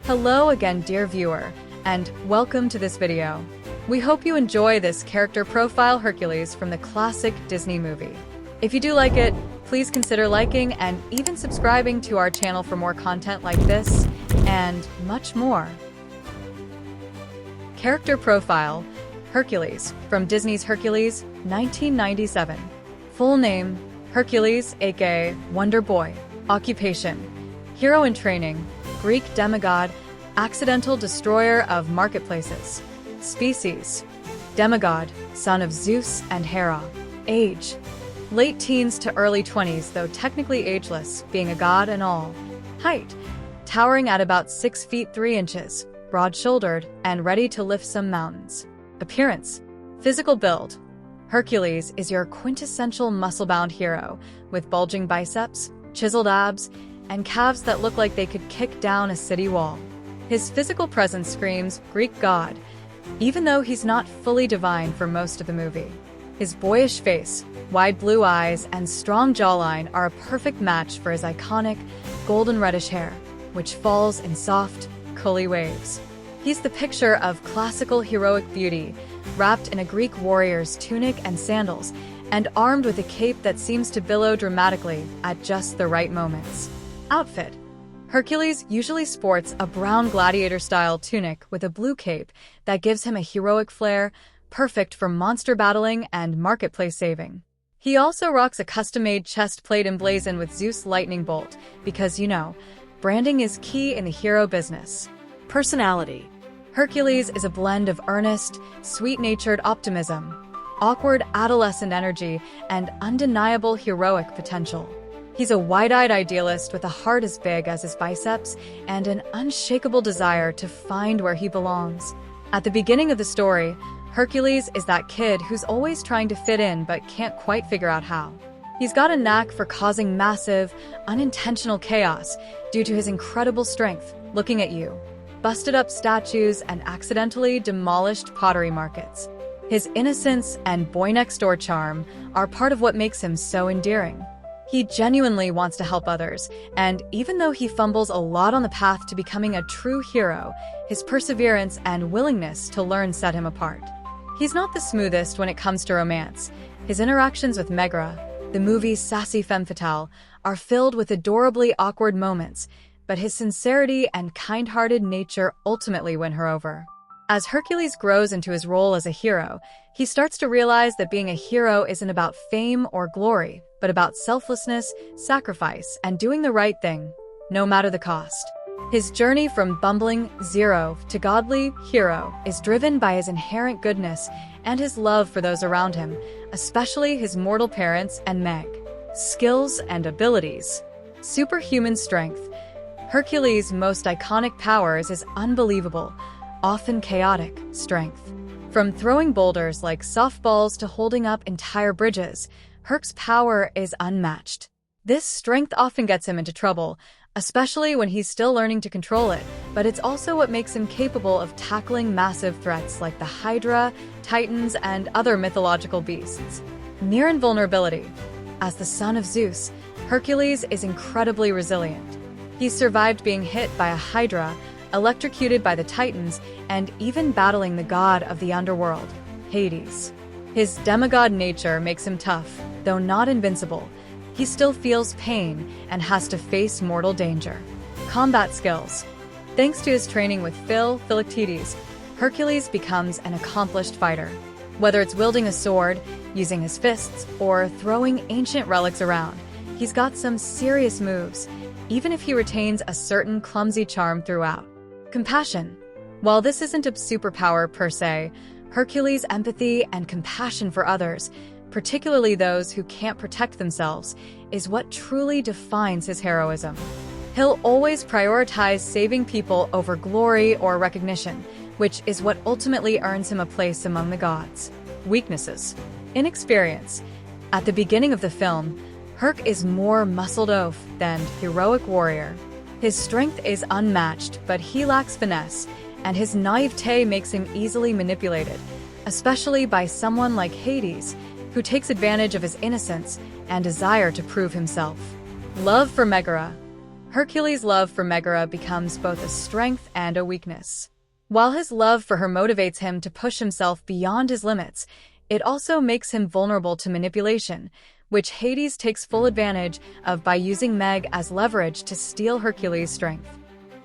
Hello again, dear viewer, and welcome to this video. We hope you enjoy this character profile Hercules from the classic Disney movie. If you do like it, please consider liking and even subscribing to our channel for more content like this, and much more. Character profile, Hercules, from Disney's Hercules, 1997. Full name, Hercules, aka Wonder Boy. Occupation, hero in training, Greek demigod, accidental destroyer of marketplaces. Species, demigod, son of Zeus and Hera. Age, late teens to early 20s, though technically ageless, being a god and all. Height, towering at about 6 feet 3 inches, broad-shouldered, and ready to lift some mountains. Appearance, physical build. Hercules is your quintessential muscle-bound hero, with bulging biceps, chiseled abs, and calves that look like they could kick down a city wall. His physical presence screams Greek god, even though he's not fully divine for most of the movie. His boyish face, wide blue eyes, and strong jawline are a perfect match for his iconic golden reddish hair, which falls in soft, curly waves. He's the picture of classical heroic beauty, wrapped in a Greek warrior's tunic and sandals, and armed with a cape that seems to billow dramatically at just the right moments. Outfit, Hercules usually sports a brown gladiator-style tunic with a blue cape that gives him a heroic flair, perfect for monster battling and marketplace saving. He also rocks a custom-made chest plate emblazoned with Zeus lightning bolt because, branding is key in the hero business. Personality, Hercules is a blend of earnest, sweet-natured optimism, awkward adolescent energy, and undeniable heroic potential. He's a wide-eyed idealist with a heart as big as his biceps and an unshakable desire to find where he belongs. At the beginning of the story, Hercules is that kid who's always trying to fit in but can't quite figure out how. He's got a knack for causing massive, unintentional chaos due to his incredible strength. Looking at you, busted up statues and accidentally demolished pottery markets. His innocence and boy-next-door charm are part of what makes him so endearing. He genuinely wants to help others, and even though he fumbles a lot on the path to becoming a true hero, his perseverance and willingness to learn set him apart. He's not the smoothest when it comes to romance. His interactions with Megara, the movie's sassy femme fatale, are filled with adorably awkward moments, but his sincerity and kind-hearted nature ultimately win her over. As Hercules grows into his role as a hero, he starts to realize that being a hero isn't about fame or glory, but about selflessness, sacrifice, and doing the right thing, no matter the cost. His journey from bumbling zero to godly hero is driven by his inherent goodness and his love for those around him, especially his mortal parents and Meg. Skills and abilities. Superhuman strength. Hercules' most iconic power is his unbelievable, often chaotic, strength. From throwing boulders like softballs to holding up entire bridges, Herc's power is unmatched. This strength often gets him into trouble, especially when he's still learning to control it, but it's also what makes him capable of tackling massive threats like the Hydra, Titans, and other mythological beasts. Near invulnerability. As the son of Zeus, Hercules is incredibly resilient. He's survived being hit by a Hydra, electrocuted by the Titans, and even battling the god of the underworld, Hades. His demigod nature makes him tough, though not invincible. He still feels pain and has to face mortal danger. Combat skills. Thanks to his training with Philoctetes, Hercules becomes an accomplished fighter. Whether it's wielding a sword, using his fists, or throwing ancient relics around, he's got some serious moves, even if he retains a certain clumsy charm throughout. Compassion. While this isn't a superpower per se, Hercules' empathy and compassion for others, particularly those who can't protect themselves, is what truly defines his heroism. He'll always prioritize saving people over glory or recognition, which is what ultimately earns him a place among the gods. Weaknesses. Inexperience. At the beginning of the film, Herc is more muscled oaf than heroic warrior. His strength is unmatched, but he lacks finesse, and his naivete makes him easily manipulated, especially by someone like Hades, who takes advantage of his innocence and desire to prove himself. Love for Megara. Hercules' love for Megara becomes both a strength and a weakness. While his love for her motivates him to push himself beyond his limits, it also makes him vulnerable to manipulation, which Hades takes full advantage of by using Meg as leverage to steal Hercules' strength.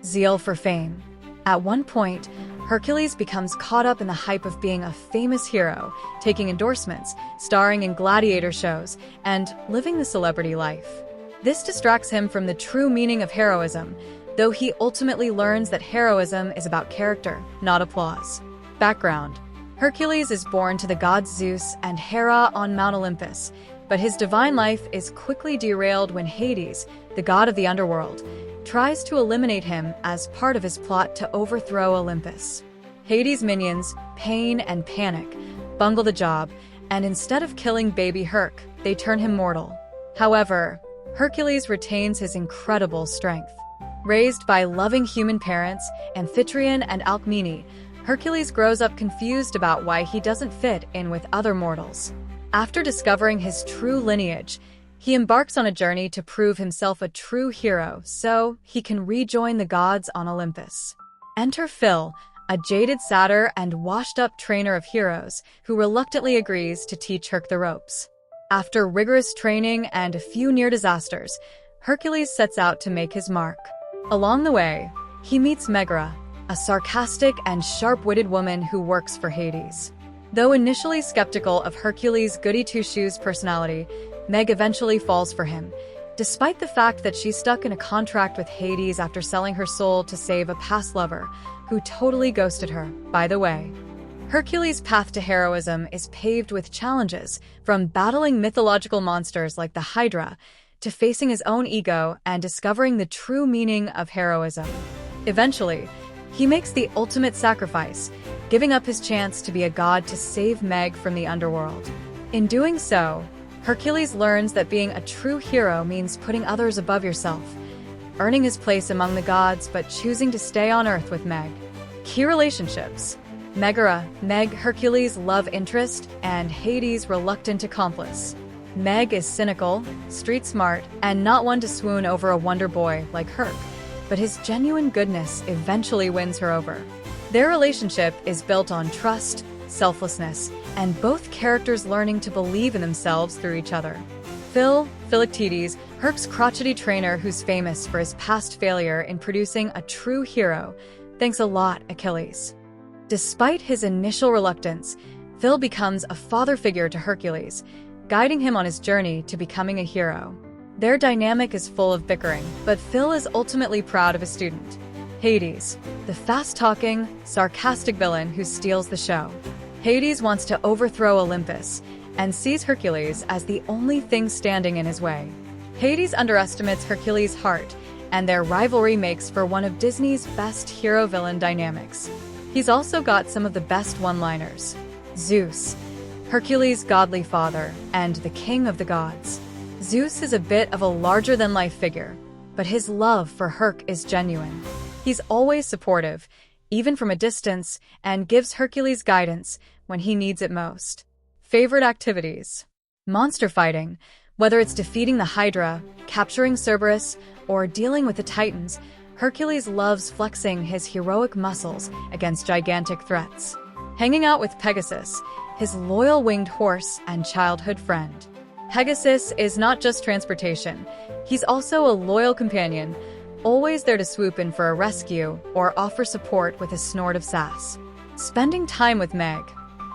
Zeal for fame. At one point, Hercules becomes caught up in the hype of being a famous hero, taking endorsements, starring in gladiator shows, and living the celebrity life. This distracts him from the true meaning of heroism, though he ultimately learns that heroism is about character, not applause. Background. Hercules is born to the gods Zeus and Hera on Mount Olympus, but his divine life is quickly derailed when Hades, the god of the underworld, tries to eliminate him as part of his plot to overthrow Olympus. Hades' minions, Pain and Panic, bungle the job, and instead of killing baby Herc, they turn him mortal. However, Hercules retains his incredible strength. Raised by loving human parents, Amphitryon and Alcmene, Hercules grows up confused about why he doesn't fit in with other mortals. After discovering his true lineage, he embarks on a journey to prove himself a true hero so he can rejoin the gods on Olympus. Enter Phil, a jaded satyr and washed-up trainer of heroes who reluctantly agrees to teach Herc the ropes. After rigorous training and a few near disasters, Hercules sets out to make his mark. Along the way, he meets Megara, a sarcastic and sharp-witted woman who works for Hades. Though initially skeptical of Hercules' goody-two-shoes personality, Meg eventually falls for him, despite the fact that she's stuck in a contract with Hades after selling her soul to save a past lover, who totally ghosted her, by the way. Hercules' path to heroism is paved with challenges, from battling mythological monsters like the Hydra, to facing his own ego and discovering the true meaning of heroism. Eventually, he makes the ultimate sacrifice, giving up his chance to be a god to save Meg from the underworld. In doing so, Hercules learns that being a true hero means putting others above yourself, earning his place among the gods but choosing to stay on Earth with Meg. Key relationships: Megara, Meg, Hercules' love interest, and Hades' reluctant accomplice. Meg is cynical, street smart, and not one to swoon over a wonder boy like Herc, but his genuine goodness eventually wins her over. Their relationship is built on trust, selflessness, and both characters learning to believe in themselves through each other. Philoctetes, Herc's crotchety trainer who's famous for his past failure in producing a true hero, thanks a lot Achilles. Despite his initial reluctance, Phil becomes a father figure to Hercules, guiding him on his journey to becoming a hero. Their dynamic is full of bickering, but Phil is ultimately proud of his student. Hades, the fast-talking, sarcastic villain who steals the show. Hades wants to overthrow Olympus and sees Hercules as the only thing standing in his way. Hades underestimates Hercules' heart, and their rivalry makes for one of Disney's best hero-villain dynamics. He's also got some of the best one-liners. Zeus, Hercules' godly father, and the king of the gods. Zeus is a bit of a larger-than-life figure, but his love for Herc is genuine. He's always supportive, even from a distance, and gives Hercules guidance when he needs it most. Favorite activities: monster fighting. Whether it's defeating the Hydra, capturing Cerberus, or dealing with the Titans, Hercules loves flexing his heroic muscles against gigantic threats. Hanging out with Pegasus, his loyal winged horse and childhood friend. Pegasus is not just transportation. He's also a loyal companion, always there to swoop in for a rescue or offer support with a snort of sass. Spending time with Meg.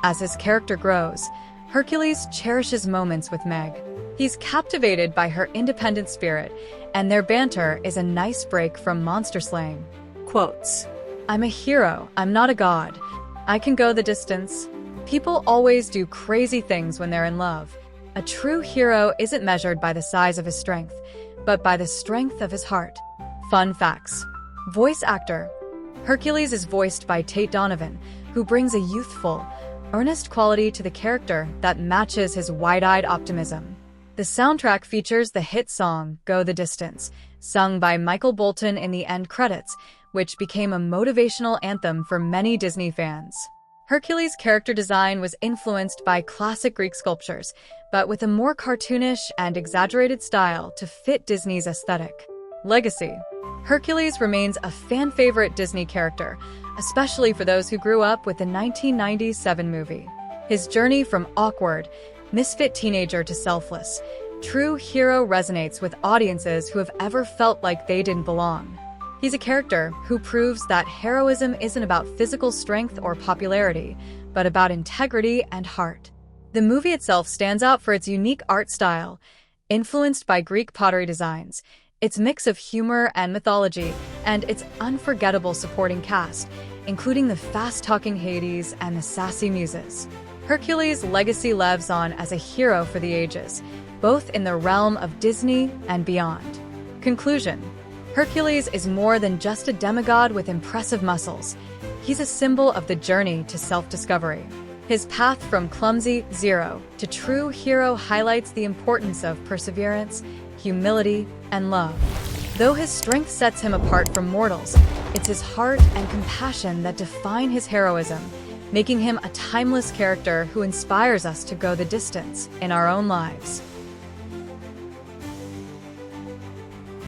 As his character grows, Hercules cherishes moments with Meg. He's captivated by her independent spirit, and their banter is a nice break from monster slaying. Quotes: "I'm a hero, I'm not a god. I can go the distance. People always do crazy things when they're in love. A true hero isn't measured by the size of his strength, but by the strength of his heart." Fun facts. Voice actor. Hercules is voiced by Tate Donovan, who brings a youthful, earnest quality to the character that matches his wide-eyed optimism. The soundtrack features the hit song Go the Distance, sung by Michael Bolton in the end credits, which became a motivational anthem for many Disney fans. Hercules' character design was influenced by classic Greek sculptures, but with a more cartoonish and exaggerated style to fit Disney's aesthetic. Legacy. Hercules remains a fan-favorite Disney character, especially for those who grew up with the 1997 movie. His journey from awkward, misfit teenager to selfless, true hero resonates with audiences who have ever felt like they didn't belong. He's a character who proves that heroism isn't about physical strength or popularity, but about integrity and heart. The movie itself stands out for its unique art style, influenced by Greek pottery designs, its mix of humor and mythology, and its unforgettable supporting cast, including the fast-talking Hades and the sassy Muses. Hercules' legacy lives on as a hero for the ages, both in the realm of Disney and beyond. Conclusion. Hercules is more than just a demigod with impressive muscles. He's a symbol of the journey to self-discovery. His path from clumsy zero to true hero highlights the importance of perseverance, humility, and love. Though his strength sets him apart from mortals, it's his heart and compassion that define his heroism, making him a timeless character who inspires us to go the distance in our own lives.